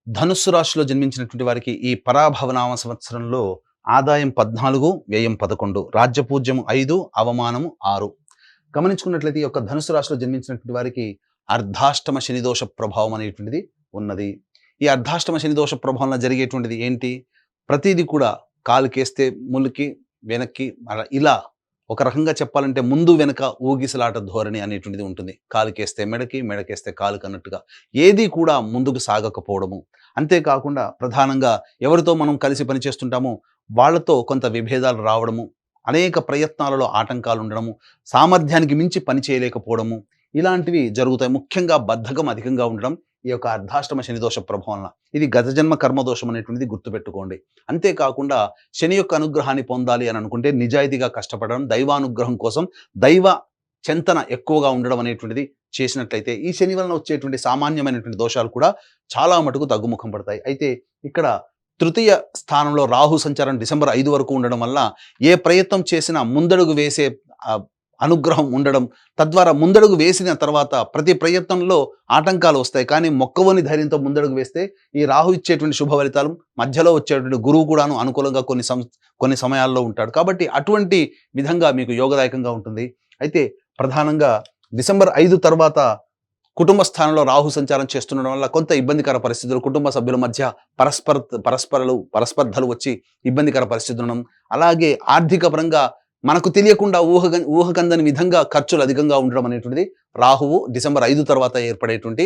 ధనుస్సు రాశిలో జన్మించినటువంటి వారికి ఈ పరాభవనామ సంవత్సరంలో ఆదాయం 14, వ్యయం 11, రాజ్యపూజ్యం 5, అవమానము 6. గమనించుకున్నట్లయితే ఈ యొక్క ధనుస్సు రాశిలో జన్మించినటువంటి వారికి అర్ధాష్టమ శనిదోష ప్రభావం అనేటువంటిది ఉన్నది. ఈ అర్ధాష్టమ శనిదోష ప్రభావంలో జరిగేటువంటిది ఏంటి? ప్రతిదీ కూడా కాలుకేస్తే ములికి వెనక్కి ఇలా ఒక రకంగా చెప్పాలంటే ముందు వెనక ఊగిసలాట ధోరణి అనేటువంటిది ఉంటుంది. కాలుకేస్తే మెడకి, మెడకేస్తే కాలుకి అన్నట్టుగా ఏది కూడా ముందుకు సాగకపోవడము. అంతేకాకుండా ప్రధానంగా ఎవరితో మనం కలిసి పనిచేస్తుంటామో వాళ్ళతో కొంత విభేదాలు రావడము, అనేక ప్రయత్నాలలో ఆటంకాలు ఉండడము, సామర్థ్యానికి మించి పని చేయలేకపోవడము, ఇలాంటివి జరుగుతాయి. ముఖ్యంగా బద్ధకం అధికంగా ఉండడం ఈ యొక్క అర్ధాష్టమ శనిదోష ప్రభావం. ఇది గత జన్మ కర్మదోషం అనేటువంటిది గుర్తుపెట్టుకోండి. అంతేకాకుండా శని యొక్క అనుగ్రహాన్ని పొందాలి అని అనుకుంటే నిజాయితీగా కష్టపడడం, దైవానుగ్రహం కోసం దైవ చింతన ఎక్కువగా ఉండడం అనేటువంటిది చేసినట్లయితే ఈ శని వలన వచ్చేటువంటి సామాన్యమైనటువంటి దోషాలు కూడా చాలా మటుకు తగ్గుముఖం పడతాయి. అయితే ఇక్కడ తృతీయ స్థానంలో రాహు సంచారం డిసెంబర్ 5 వరకు ఉండడం వల్ల ఏ ప్రయత్నం చేసినా ముందడుగు వేసే అనుగ్రహం ఉండడం, తద్వారా ముందడుగు వేసిన తర్వాత ప్రతి ప్రయత్నంలో ఆటంకాలు వస్తాయి. కానీ మొక్కవని ధైర్యంతో ముందడుగు వేస్తే ఈ రాహు ఇచ్చేటువంటి శుభ ఫలితాలు, మధ్యలో వచ్చేటువంటి గురువు కూడాను అనుకూలంగా కొన్ని సమయాల్లో ఉంటాడు. కాబట్టి అటువంటి విధంగా మీకు యోగదాయకంగా ఉంటుంది. అయితే ప్రధానంగా డిసెంబర్ 5 తర్వాత కుటుంబ స్థానంలో రాహు సంచారం చేస్తుండడం వల్ల కొంత ఇబ్బందికర పరిస్థితులు, కుటుంబ సభ్యుల మధ్య పరస్పర్ధలు వచ్చి ఇబ్బందికర పరిస్థితులు ఉండడం, అలాగే ఆర్థిక పరంగా మనకు తెలియకుండా ఊహకందని విధంగా ఖర్చులు అధికంగా ఉండడం అనేటువంటిది రాహువు డిసెంబర్ 5 తర్వాత ఏర్పడేటువంటి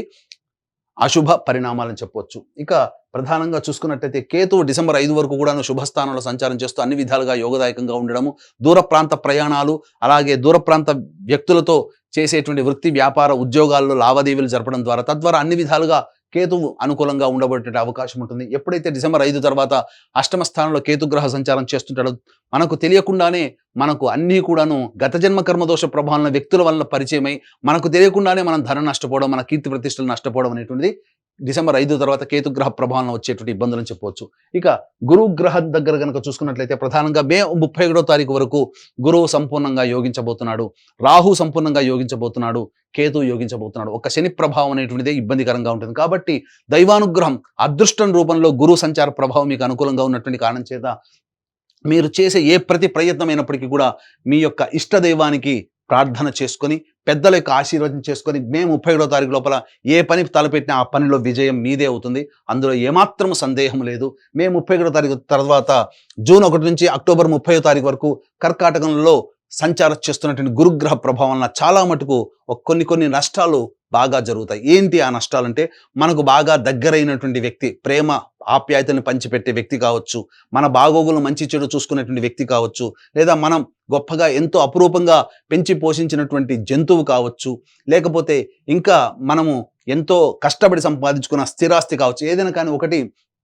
అశుభ పరిణామాలని చెప్పవచ్చు. ఇక ప్రధానంగా చూసుకున్నట్లయితే కేతువు డిసెంబర్ 5 వరకు కూడాను శుభస్థానంలో సంచారం చేస్తూ అన్ని విధాలుగా యోగదాయకంగా ఉండడము, దూర ప్రాంత ప్రయాణాలు, అలాగే దూర ప్రాంత వ్యక్తులతో చేసేటువంటి వృత్తి వ్యాపార ఉద్యోగాల్లో లావాదేవీలు జరపడం ద్వారా తద్వారా అన్ని విధాలుగా కేతువు అనుకూలంగా ఉండబోయేటువంటి అవకాశం ఉంటుంది. ఎప్పుడైతే డిసెంబర్ 5 తర్వాత అష్టమ స్థానంలో కేతుగ్రహ సంచారం చేస్తుంటాడో మనకు తెలియకుండానే మనకు అన్నీ కూడాను గత జన్మ కర్మదోష ప్రభావం వ్యక్తుల వల్ల పరిచయమై మనకు తెలియకుండానే మనం ధనం నష్టపోవడం, మన కీర్తి ప్రతిష్టలు నష్టపోవడం అనేటువంటిది డిసెంబర్ 5 తర్వాత కేతుగ్రహ ప్రభావంలో వచ్చేటువంటి ఇబ్బందులని చెప్పవచ్చు. ఇక గురువు గ్రహం దగ్గర కనుక చూసుకున్నట్లయితే ప్రధానంగా మే 31వ తారీఖు వరకు గురువు సంపూర్ణంగా యోగించబోతున్నాడు, రాహు సంపూర్ణంగా యోగించబోతున్నాడు, కేతు యోగించబోతున్నాడు. ఒక శని ప్రభావం అనేటువంటిదే ఇబ్బందికరంగా ఉంటుంది. కాబట్టి దైవానుగ్రహం అదృష్టం రూపంలో గురువు సంచార ప్రభావం మీకు అనుకూలంగా ఉన్నటువంటి కారణం చేత మీరు చేసే ఏ ప్రతి ప్రయత్నమైనప్పటికీ కూడా మీ యొక్క ఇష్టదైవానికి ప్రార్థన చేసుకొని పెద్దల యొక్క ఆశీర్వాదం చేసుకొని మే 31వ తారీఖు లోపల ఏ పని తలపెట్టినా ఆ పనిలో విజయం మీదే అవుతుంది. అందులో ఏమాత్రం సందేహం లేదు. మే 31వ తారీఖు తర్వాత జూన్ 1 నుంచి అక్టోబర్ 30వ తారీఖు వరకు కర్కాటకంలో సంచారం చేస్తున్నటువంటి గురుగ్రహ ప్రభావం వలన చాలా మటుకు కొన్ని నష్టాలు బాగా జరుగుతాయి. ఏంటి ఆ నష్టాలంటే మనకు బాగా దగ్గరైనటువంటి వ్యక్తి, ప్రేమ ఆప్యాయతను పంచిపెట్టే వ్యక్తి కావచ్చు, మన బాగోగులు మంచి చెడు చూసుకునేటువంటి వ్యక్తి కావచ్చు, లేదా మనం గొప్పగా ఎంతో అపురూపంగా పెంచి పోషించినటువంటి జంతువు కావచ్చు, లేకపోతే ఇంకా మనము ఎంతో కష్టపడి సంపాదించుకున్న స్థిరాస్తి కావచ్చు, ఏదైనా కానీ ఒకటి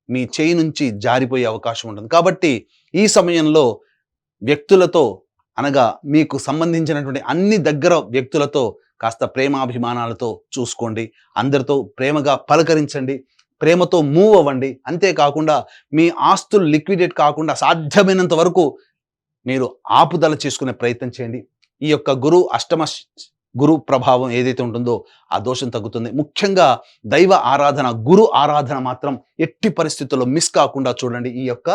మీ చేయి నుంచి జారిపోయే అవకాశం ఉంటుంది. కాబట్టి ఈ సమయంలో వ్యక్తులతో అనగా మీకు సంబంధించినటువంటి అన్ని దగ్గర వ్యక్తులతో కాస్త ప్రేమాభిమానాలతో చూసుకోండి, అందరితో ప్రేమగా పలకరించండి, ప్రేమతో మూవ్ అవ్వండి. అంతేకాకుండా మీ ఆస్తులు లిక్విడేట్ కాకుండా సాధ్యమైనంత వరకు మీరు ఆపుదల చేసుకునే ప్రయత్నం చేయండి. ఈ యొక్క గురు ప్రభావం ఏదైతే ఉంటుందో ఆ దోషం తగ్గుతుంది. ముఖ్యంగా దైవ ఆరాధన, గురు ఆరాధన మాత్రం ఎట్టి పరిస్థితుల్లో మిస్ కాకుండా చూడండి. ఈ యొక్క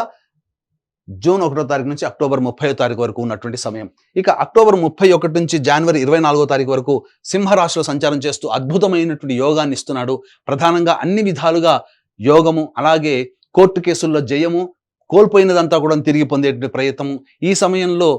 జూన్ 1వ తారీఖు నుంచి అక్టోబర్ 30వ తారీఖు వరకు ఉన్నటువంటి సమయం. ఇక అక్టోబర్ 31 నుంచి జనవరి 24వ తారీఖు వరకు సింహరాశిలో సంచారం చేస్తూ అద్భుతమైనటువంటి యోగాన్ని ఇస్తున్నాడు. ప్రధానంగా అన్ని విధాలుగా యోగము, అలాగే కోర్టు కేసుల్లో జయము, కోల్పోయినదంతా కూడా తిరిగి పొందేటువంటి ప్రయత్నము. ఈ సమయంలో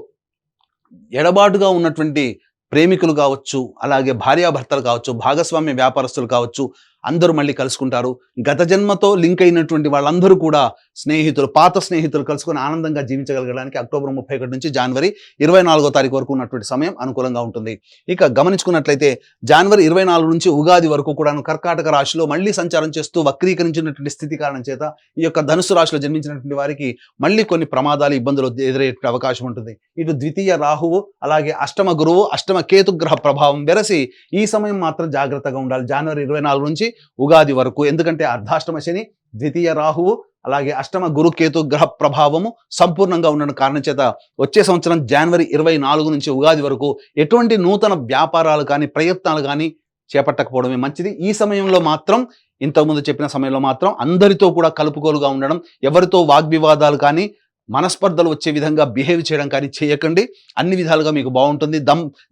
ఎడబాటుగా ఉన్నటువంటి ప్రేమికులు కావచ్చు, అలాగే భార్యాభర్తలు కావచ్చు, భాగస్వామ్య వ్యాపారస్తులు కావచ్చు, అందరూ మళ్ళీ కలుసుకుంటారు. గత జన్మతో లింక్ అయినటువంటి వాళ్ళందరూ కూడా స్నేహితులు, పాత స్నేహితులు కలుసుకొని ఆనందంగా జీవించగలగడానికి అక్టోబర్ 31 నుంచి జనవరి 24వ తారీఖు వరకు ఉన్నటువంటి సమయం అనుకూలంగా ఉంటుంది. ఇక గమనించుకున్నట్లయితే జనవరి 24 నుంచి ఉగాది వరకు కూడా కర్కాటక రాశిలో మళ్ళీ సంచారం చేస్తూ వక్రీకరించినటువంటి స్థితి కారణం చేత ఈ యొక్క ధనుసు రాశిలో జన్మించినటువంటి వారికి మళ్ళీ కొన్ని ప్రమాదాలు, ఇబ్బందులు ఎదురయ్యే అవకాశం ఉంటుంది. ఇటు ద్వితీయ రాహువు, అలాగే అష్టమ గురువు, అష్టమ కేతుగ్రహ ప్రభావం వెరసి ఈ సమయం మాత్రం జాగ్రత్తగా ఉండాలి జనవరి 24 నుంచి ఉగాది వరకు. ఎందుకంటే అర్ధాష్టమ శని, ద్వితీయ రాహువు, అలాగే అష్టమ గురు కేతు గ్రహ ప్రభావము సంపూర్ణంగా ఉండడం కారణం చేత వచ్చే సంవత్సరం జనవరి 24 నుంచి ఉగాది వరకు ఎటువంటి నూతన వ్యాపారాలు కానీ ప్రయత్నాలు కానీ చేపట్టకపోవడమే మంచిది. ఈ సమయంలో మాత్రం ఇంతకుముందు చెప్పిన సమయంలో మాత్రం అందరితో కూడా కలుపుకోలుగా ఉండడం, ఎవరితో వాగ్వివాదాలు కానీ మనస్పర్ధలు వచ్చే విధంగా బిహేవ్ చేయడం కానీ చేయకండి. అన్ని విధాలుగా మీకు బాగుంటుంది.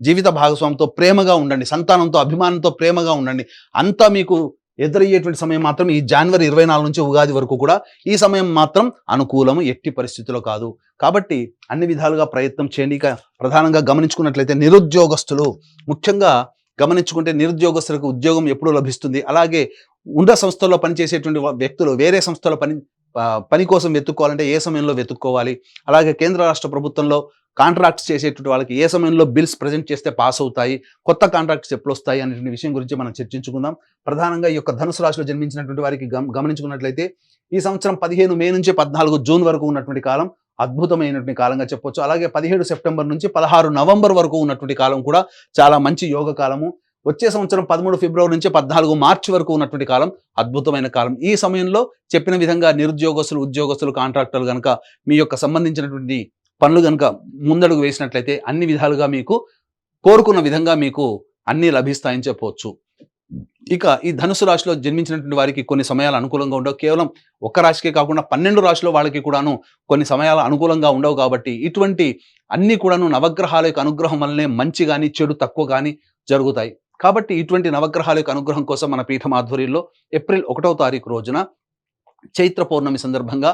జీవిత భాగస్వామితో ప్రేమగా ఉండండి, సంతానంతో అభిమానంతో ప్రేమగా ఉండండి. అంతా మీకు ఎదురయ్యేటువంటి సమయం మాత్రం ఈ జనవరి 24 నుంచి ఉగాది వరకు కూడా ఈ సమయం మాత్రం అనుకూలము, ఎట్టి పరిస్థితిలో కాదు. కాబట్టి అన్ని విధాలుగా ప్రయత్నం చేయండి. ఇక ప్రధానంగా గమనించుకున్నట్లయితే నిరుద్యోగస్తులు, ముఖ్యంగా గమనించుకుంటే నిరుద్యోగస్తులకు ఉద్యోగం ఎప్పుడు లభిస్తుంది, అలాగే ఉన్న సంస్థల్లో పనిచేసేటువంటి వ్యక్తులు వేరే సంస్థలో పని కోసం వెతుక్కోవాలంటే ఏ సమయంలో వెతుక్కోవాలి, అలాగే కేంద్ర రాష్ట్ర ప్రభుత్వంలో కాంట్రాక్ట్స్ చేసేటువంటి వాళ్ళకి ఏ సమయంలో బిల్స్ ప్రజెంట్ చేస్తే పాస్ అవుతాయి, కొత్త కాంట్రాక్ట్స్ ఎప్పుడు వస్తాయి అనేటువంటి విషయం గురించి మనం చర్చించుకుందాం. ప్రధానంగా ఈ యొక్క ధనుసు రాశిలో జన్మించినటువంటి వారికి గమనించుకున్నట్లయితే ఈ సంవత్సరం 15 మే నుంచి 14 జూన్ వరకు ఉన్నటువంటి కాలం అద్భుతమైనటువంటి కాలంగా చెప్పొచ్చు. అలాగే 17 సెప్టెంబర్ నుంచి 16 నవంబర్ వరకు ఉన్నటువంటి కాలం కూడా చాలా మంచి యోగ కాలము. వచ్చే సంవత్సరం 13 ఫిబ్రవరి నుంచి 14 మార్చి వరకు ఉన్నటువంటి కాలం అద్భుతమైన కాలం. ఈ సమయంలో చెప్పిన విధంగా నిరుద్యోగస్తులు, ఉద్యోగస్తులు, కాంట్రాక్టర్లు కనుక మీ యొక్క సంబంధించినటువంటి పనులు కనుక ముందడుగు వేసినట్లయితే అన్ని విధాలుగా మీకు కోరుకున్న విధంగా మీకు అన్ని లభిస్తాయని చెప్పవచ్చు. ఇక ఈ ధనుసు రాశిలో జన్మించినటువంటి వారికి కొన్ని సమయాలు అనుకూలంగా ఉండవు. కేవలం ఒక్క రాశికే కాకుండా 12 రాశుల వాళ్ళకి కూడాను కొన్ని సమయాలు అనుకూలంగా ఉండవు. కాబట్టి ఇటువంటి అన్ని కూడాను నవగ్రహాల యొక్క అనుగ్రహం వల్లనే మంచి కానీ చెడు తక్కువ కానీ జరుగుతాయి. కాబట్టి ఇటువంటి నవగ్రహాల యొక్క అనుగ్రహం కోసం మన పీఠం ఆధ్వర్యంలో ఏప్రిల్ 1వ తారీఖు రోజున చైత్ర పౌర్ణమి సందర్భంగా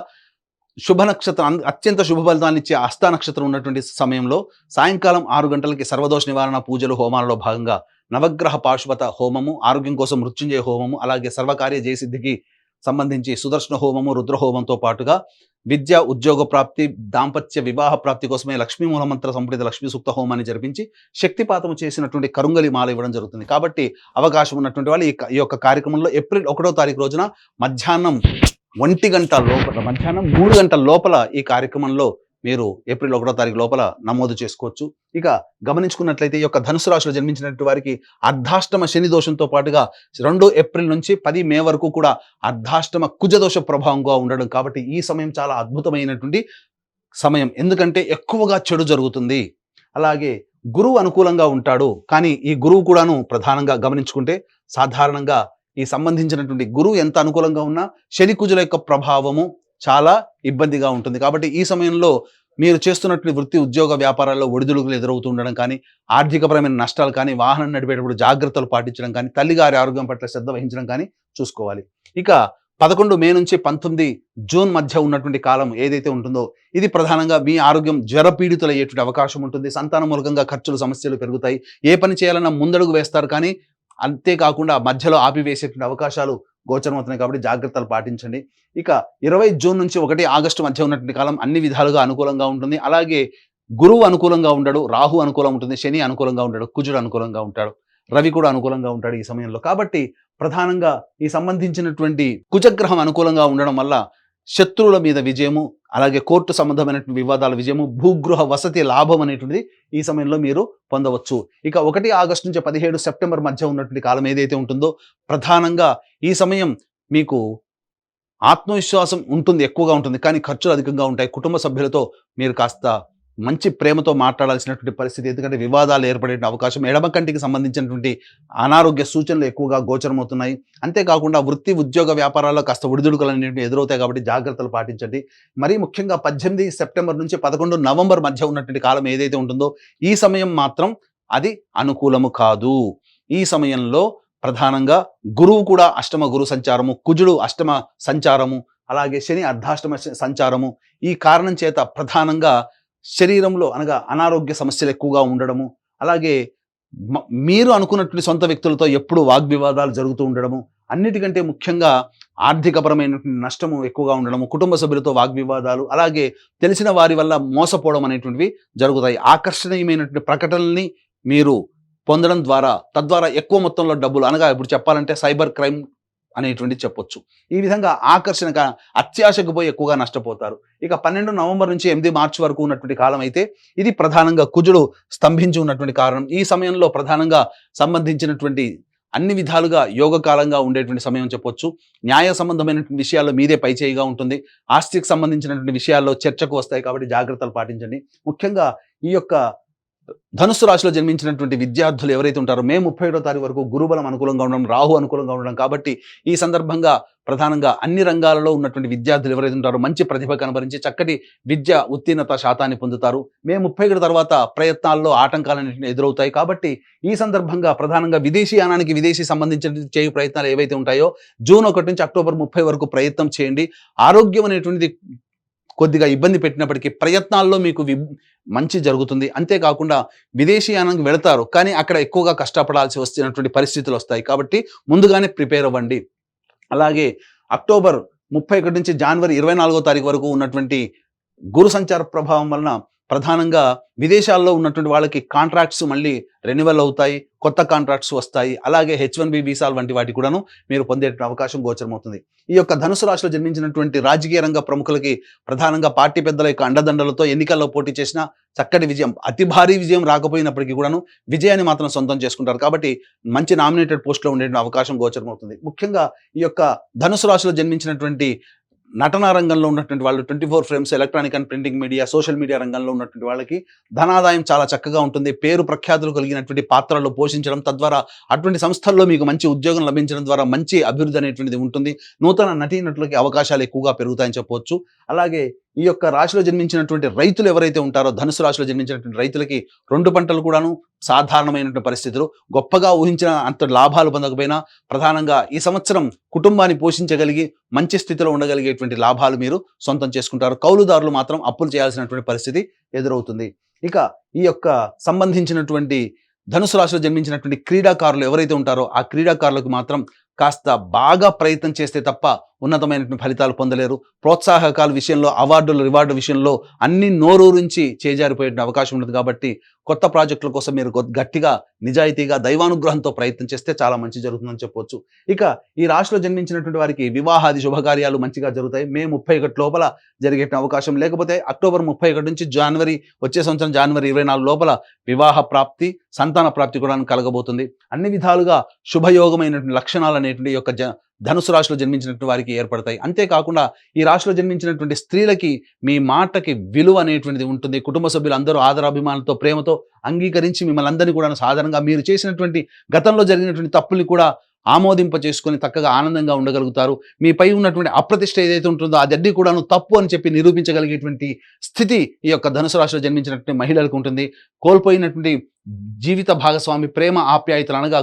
శుభ నక్షత్రం, అత్యంత శుభ ఫలితాన్ని ఇచ్చే హస్త నక్షత్రం ఉన్నటువంటి సమయంలో సాయంకాలం 6 గంటలకి సర్వదోష నివారణ పూజలు హోమాలలో భాగంగా నవగ్రహ పాశుపత హోమము, ఆరోగ్యం కోసం మృత్యుంజయ హోమము, అలాగే సర్వకార్య జయసిద్ధికి సంబంధించి సుదర్శన హోమము, రుద్రహోమంతో పాటుగా విద్య, ఉద్యోగ ప్రాప్తి, దాంపత్య వివాహ ప్రాప్తి కోసమే లక్ష్మీ మూలమంత్ర సంప్రీత లక్ష్మీ సూక్త హోమాన్ని జరిపించి శక్తిపాతము చేసినటువంటి కరుంగలి మాల ఇవ్వడం జరుగుతుంది. కాబట్టి అవకాశం ఉన్నటువంటి వాళ్ళు ఈ యొక్క కార్యక్రమంలో ఏప్రిల్ 1వ తారీఖు రోజున మధ్యాహ్నం 1 గంట లోపల, మధ్యాహ్నం 3 గంటల లోపల ఈ కార్యక్రమంలో మీరు ఏప్రిల్ 1వ తారీఖు లోపల నమోదు చేసుకోవచ్చు. ఇక గమనించుకున్నట్లయితే ఈ యొక్క ధనుసు రాశిలో జన్మించినటువంటి వారికి అర్ధాష్టమ శని దోషంతో పాటుగా 2 ఏప్రిల్ నుంచి 10 మే వరకు కూడా అర్ధాష్టమ కుజదోష ప్రభావంగా ఉండడం. కాబట్టి ఈ సమయం చాలా అద్భుతమైనటువంటి సమయం. ఎందుకంటే ఎక్కువగా చెడు జరుగుతుంది. అలాగే గురువు అనుకూలంగా ఉంటాడు. కానీ ఈ గురువు కూడాను ప్రధానంగా గమనించుకుంటే సాధారణంగా ఈ సంబంధించినటువంటి గురువు ఎంత అనుకూలంగా ఉన్నా శని కుజుల యొక్క ప్రభావము చాలా ఇబ్బందిగా ఉంటుంది. కాబట్టి ఈ సమయంలో మీరు చేస్తున్నటువంటి వృత్తి, ఉద్యోగ, వ్యాపారాల్లో ఒడిదుడుకులు ఎదురవుతూ ఉండడం కానీ, ఆర్థికపరమైన నష్టాలు కానీ, వాహనం నడిపేటప్పుడు జాగ్రత్తలు పాటించడం కానీ, తల్లిగారి ఆరోగ్యం పట్ల శ్రద్ధ వహించడం కానీ చూసుకోవాలి. ఇక 11 మే నుంచి 19 జూన్ మధ్య ఉన్నటువంటి కాలం ఏదైతే ఉంటుందో ఇది ప్రధానంగా మీ ఆరోగ్యం జ్వరపీడితులు అయ్యేటువంటి అవకాశం ఉంటుంది. సంతాన మూలకంగా ఖర్చులు, సమస్యలు పెరుగుతాయి. ఏ పని చేయాలన్నా ముందడుగు వేస్తారు, కానీ అంతేకాకుండా మధ్యలో ఆపివేసేటువంటి అవకాశాలు గోచరమవుతున్నాయి. కాబట్టి జాగ్రత్తలు పాటించండి. ఇక 20 జూన్ నుంచి 1 ఆగస్టు మధ్య ఉన్నటువంటి కాలం అన్ని విధాలుగా అనుకూలంగా ఉంటుంది. అలాగే గురువు అనుకూలంగా ఉండడు, రాహు అనుకూలంగా ఉంటుంది, శని అనుకూలంగా ఉంటాడు, కుజుడు అనుకూలంగా ఉంటాడు, రవి కూడా అనుకూలంగా ఉంటాడు ఈ సమయంలో. కాబట్టి ప్రధానంగా ఈ సంబంధించినటువంటి కుజగ్రహం అనుకూలంగా ఉండడం వల్ల శత్రువుల మీద విజయము, అలాగే కోర్టు సంబంధమైనటువంటి వివాదాల విజయము, భూగృహ వసతి లాభం అనేటువంటిది ఈ సమయంలో మీరు పొందవచ్చు. ఇక 1 ఆగస్టు నుంచి 17 సెప్టెంబర్ మధ్య ఉన్నటువంటి కాలం ఏదైతే ఉంటుందో ప్రధానంగా ఈ సమయం మీకు ఆత్మవిశ్వాసం ఉంటుంది, ఎక్కువగా ఉంటుంది, కానీ ఖర్చులు అధికంగా ఉంటాయి. కుటుంబ సభ్యులతో మీరు కాస్త మంచి ప్రేమతో మాట్లాడాల్సినటువంటి పరిస్థితి. ఎందుకంటే వివాదాలు ఏర్పడే అవకాశం, ఎడమ కంటికి సంబంధించినటువంటి అనారోగ్య సూచనలు ఎక్కువగా గోచరమవుతున్నాయి. అంతేకాకుండా వృత్తి, ఉద్యోగ, వ్యాపారాల్లో కాస్త ఒడిదుడుకులు అనేవి ఎదురవుతాయి. కాబట్టి జాగ్రత్తలు పాటించండి. మరీ ముఖ్యంగా 18 సెప్టెంబర్ నుంచి 11 నవంబర్ మధ్య ఉన్నటువంటి కాలం ఏదైతే ఉంటుందో ఈ సమయం మాత్రం అది అనుకూలము కాదు. ఈ సమయంలో ప్రధానంగా గురువు కూడా అష్టమ గురు సంచారము, కుజుడు అష్టమ సంచారము, అలాగే శని అర్ధాష్టమ సంచారము. ఈ కారణం చేత ప్రధానంగా శరీరంలో అనగా అనారోగ్య సమస్యలు ఎక్కువగా ఉండడము, అలాగే మీరు అనుకున్నటువంటి సొంత వ్యక్తులతో ఎప్పుడు వాగ్వివాదాలు జరుగుతూ ఉండడము, అన్నిటికంటే ముఖ్యంగా ఆర్థికపరమైనటువంటి నష్టము ఎక్కువగా ఉండడము, కుటుంబ సభ్యులతో వాగ్వివాదాలు, అలాగే తెలిసిన వారి వల్ల మోసపోవడం అనేటువంటివి జరుగుతాయి. ఆకర్షణీయమైనటువంటి ప్రకటనల్ని మీరు పొందడం ద్వారా తద్వారా ఎక్కువ మొత్తంలో డబ్బులు, అనగా ఇప్పుడు చెప్పాలంటే సైబర్ క్రైమ్ అనేటువంటిది చెప్పొచ్చు. ఈ విధంగా ఆకర్షణగా అత్యాశకు పోయి ఎక్కువగా నష్టపోతారు. ఇక 12 నవంబర్ నుంచి 8 మార్చి వరకు ఉన్నటువంటి కాలం అయితే ఇది ప్రధానంగా కుజుడు స్తంభించి ఉన్నటువంటి కారణం. ఈ సమయంలో ప్రధానంగా సంబంధించినటువంటి అన్ని విధాలుగా యోగకాలంగా ఉండేటువంటి సమయం చెప్పొచ్చు. న్యాయ సంబంధమైనటువంటి విషయాల్లో మీదే పైచేయిగా ఉంటుంది. ఆస్తికి సంబంధించినటువంటి విషయాల్లో చర్చకు వస్తాయి. కాబట్టి జాగ్రత్తలు పాటించండి. ముఖ్యంగా ఈ యొక్క ధనుస్సు రాశిలో జన్మించినటువంటి విద్యార్థులు ఎవరైతే ఉంటారో మే 31వ తారీఖు వరకు గురుబలం అనుకూలంగా ఉండడం, రాహు అనుకూలంగా ఉండడం కాబట్టి ఈ సందర్భంగా ప్రధానంగా అన్ని రంగాలలో ఉన్నటువంటి విద్యార్థులు ఎవరైతే ఉంటారో మంచి ప్రతిభ కనబరించి చక్కటి విద్య ఉత్తీర్ణత శాతాన్ని పొందుతారు. మే 31 తర్వాత ప్రయత్నాల్లో ఆటంకాలన్నింటినీ ఎదురవుతాయి కాబట్టి ఈ సందర్భంగా ప్రధానంగా విదేశీయానానికి విదేశీ సంబంధించిన చేయు ప్రయత్నాలు ఏవైతే ఉంటాయో జూన్ 1 నుంచి అక్టోబర్ 30 వరకు ప్రయత్నం చేయండి. ఆరోగ్యం అనేటువంటిది కొద్దిగా ఇబ్బంది పెట్టినప్పటికీ ప్రయత్నాల్లో మీకు మంచి జరుగుతుంది. అంతేకాకుండా విదేశీయానానికి వెళతారు కానీ అక్కడ ఎక్కువగా కష్టపడాల్సి వస్తున్నటువంటి పరిస్థితులు వస్తాయి కాబట్టి ముందుగానే ప్రిపేర్ అవ్వండి. అలాగే అక్టోబర్ 31 నుంచి జనవరి 24వ తారీఖు వరకు ఉన్నటువంటి గురు సంచార ప్రభావం వలన ప్రధానంగా విదేశాల్లో ఉన్నటువంటి వాళ్ళకి కాంట్రాక్ట్స్ మళ్ళీ రెన్యువల్ అవుతాయి, కొత్త కాంట్రాక్ట్స్ వస్తాయి. అలాగే H1B వీసాలు వంటి వాటి కూడాను మీరు పొందే అవకాశం గోచరమవుతుంది. ఈ యొక్క ధనుసు రాశిలో జన్మించినటువంటి రాజకీయ రంగ ప్రముఖులకి ప్రధానంగా పార్టీ పెద్దల యొక్క అండదండలతో ఎన్నికల్లో పోటీ చేసిన చక్కటి విజయం, అతి భారీ విజయం రాకపోయినప్పటికీ కూడాను విజయాన్ని మాత్రం సొంతం చేసుకుంటారు కాబట్టి మంచి నామినేటెడ్ పోస్టులో ఉండే అవకాశం గోచరమవుతుంది. ముఖ్యంగా ఈ యొక్క ధనుసు రాశిలో జన్మించినటువంటి నటనా రంగంలో ఉన్నటువంటి వాళ్ళు 24 frames, electronic and printing media, social media రంగంలో ఉన్నటువంటి వాళ్ళకి ధనాదాయం చాలా చక్కగా ఉంటుంది. పేరు ప్రఖ్యాతులు కలిగినటువంటి పాత్రలు పోషించడం, తద్వారా అటువంటి సంస్థల్లో మీకు మంచి ఉద్యోగం లభించడం ద్వారా మంచి అభివృద్ధి అనేటువంటిది ఉంటుంది. నూతన నటీనటులకి అవకాశాలు ఎక్కువగా పెరుగుతాయని చెప్పవచ్చు. అలాగే ఈ యొక్క రాశిలో జన్మించినటువంటి రైతులు ఎవరైతే ఉంటారో ధనుసు రాశిలో జన్మించినటువంటి రైతులకి 2 పంటలు కూడాను సాధారణమైనటువంటి పరిస్థితులు, గొప్పగా ఊహించిన అంత లాభాలు పొందకపోయినా ప్రధానంగా ఈ సంవత్సరం కుటుంబాన్ని పోషించగలిగి మంచి స్థితిలో ఉండగలిగేటువంటి లాభాలు మీరు సొంతం చేసుకుంటారు. కౌలుదారులు మాత్రం అప్పులు చేయాల్సినటువంటి పరిస్థితి ఎదురవుతుంది. ఇక ఈ యొక్క సంబంధించినటువంటి ధనుసు రాశిలో జన్మించినటువంటి క్రీడాకారులు ఎవరైతే ఉంటారో ఆ క్రీడాకారులకు మాత్రం కాస్త బాగా ప్రయత్నం చేస్తే తప్ప ఉన్నతమైనటువంటి ఫలితాలు పొందలేరు. ప్రోత్సాహకాల విషయంలో, అవార్డులు రివార్డు విషయంలో అన్ని నోరూరించి చేజారిపోయే అవకాశం ఉంటుంది కాబట్టి కొత్త ప్రాజెక్టుల కోసం మీరు గట్టిగా నిజాయితీగా దైవానుగ్రహంతో ప్రయత్నం చేస్తే చాలా మంచి జరుగుతుందని చెప్పవచ్చు. ఇక ఈ రాశిలో జన్మించినటువంటి వారికి వివాహాది శుభకార్యాలు మంచిగా జరుగుతాయి. మే 31 లోపల జరిగే అవకాశం, లేకపోతే అక్టోబర్ 31 నుంచి వచ్చే సంవత్సరం జనవరి 24 లోపల వివాహ ప్రాప్తి, సంతాన ప్రాప్తి కూడా కలగబోతుంది. అన్ని విధాలుగా శుభయోగమైనటువంటి లక్షణాలు అనేటువంటి యొక్క ధనుసు రాశిలో జన్మించినటువంటి వారికి ఏర్పడతాయి. అంతేకాకుండా ఈ రాశిలో జన్మించినటువంటి స్త్రీలకి మీ మాటకి విలువ అనేటువంటిది ఉంటుంది. కుటుంబ సభ్యులు అందరూ ఆదరాభిమానాలతో ప్రేమతో అంగీకరించి మిమ్మల్ని అందరినీ కూడా సాధారణంగా మీరు చేసినటువంటి గతంలో జరిగినటువంటి తప్పుల్ని కూడా ఆమోదింప చేసుకొని చక్కగా ఆనందంగా ఉండగలుగుతారు. మీపై ఉన్నటువంటి అప్రతిష్ట ఏదైతే ఉంటుందో అదన్నీ కూడాను తప్పు అని చెప్పి నిరూపించగలిగేటువంటి స్థితి ఈ యొక్క ధనుసు రాశిలో జన్మించినటువంటి మహిళలకు ఉంటుంది. కోల్పోయినటువంటి జీవిత భాగస్వామి ప్రేమ ఆప్యాయతలు అనగా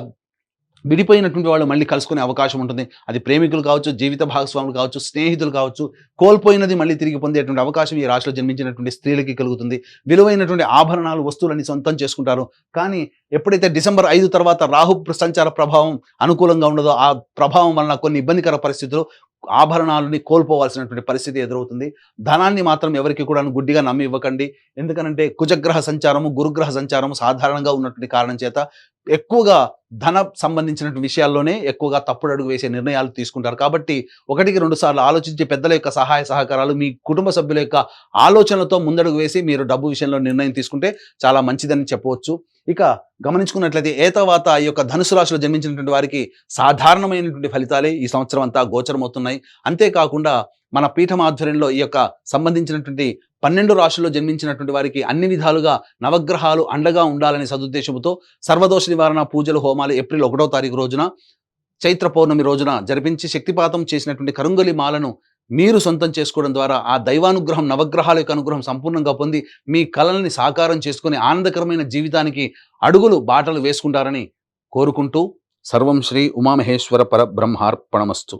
విడిపోయినటువంటి వాళ్ళు మళ్ళీ కలుసుకునే అవకాశం ఉంటుంది. అది ప్రేమికులు కావచ్చు, జీవిత భాగస్వాములు కావచ్చు, స్నేహితులు కావచ్చు. కోల్పోయినది మళ్ళీ తిరిగి పొందేటువంటి అవకాశం ఈ రాశిలో జన్మించినటువంటి స్త్రీలకి కలుగుతుంది. విలువైనటువంటి ఆభరణాలు, వస్తువులని సొంతం చేసుకుంటారు. కానీ ఎప్పుడైతే డిసెంబర్ 5 తర్వాత రాహు సంచార ప్రభావం అనుకూలంగా ఉండదో ఆ ప్రభావం వలన కొన్ని ఇబ్బందికర పరిస్థితులు, ఆభరణాలని కోల్పోవాల్సినటువంటి పరిస్థితి ఎదురవుతుంది. ధనాన్ని మాత్రం ఎవరికి కూడా గుడ్డిగా నమ్మి ఇవ్వకండి. ఎందుకనంటే కుజగ్రహ సంచారము, గురుగ్రహ సంచారము సాధారణంగా ఉన్నటువంటి కారణం చేత ఎక్కువగా ధన సంబంధించినటువంటి విషయాల్లోనే ఎక్కువగా తప్పుడు అడుగు వేసే నిర్ణయాలు తీసుకుంటారు. కాబట్టి 1-2 సార్లు ఆలోచించి పెద్దల యొక్క సహాయ సహకారాలు, మీ కుటుంబ సభ్యుల యొక్క ఆలోచనలతో ముందడుగు వేసి మీరు డబ్బు విషయంలో నిర్ణయం తీసుకుంటే చాలా మంచిదని చెప్పవచ్చు. ఇక గమనించుకున్నట్లయితే ఏతవాత ఈ యొక్క ధనుసు రాశిలో జన్మించినటువంటి వారికి సాధారణమైనటువంటి ఫలితాలే ఈ సంవత్సరం అంతా గోచరమవుతున్నాయి. అంతేకాకుండా మన పీఠం ఆధ్వర్యంలో ఈ యొక్క సంబంధించినటువంటి 12 రాశుల్లో జన్మించినటువంటి వారికి అన్ని విధాలుగా నవగ్రహాలు అండగా ఉండాలనే సదుద్దేశంతో సర్వదోష నివారణ పూజలు, హోమాలు ఏప్రిల్ 1వ తారీఖు రోజున చైత్ర పౌర్ణమి రోజున జరిపించి శక్తిపాతం చేసినటువంటి కరుంగలి మాలను మీరు సొంతం చేసుకోవడం ద్వారా ఆ దైవానుగ్రహం, నవగ్రహాల యొక్క అనుగ్రహం సంపూర్ణంగా పొంది మీ కలల్ని సాకారం చేసుకుని ఆనందకరమైన జీవితానికి బాటలు వేసుకుంటారని కోరుకుంటూ సర్వం శ్రీ ఉమామహేశ్వర పరబ్రహ్మార్పణమస్తు.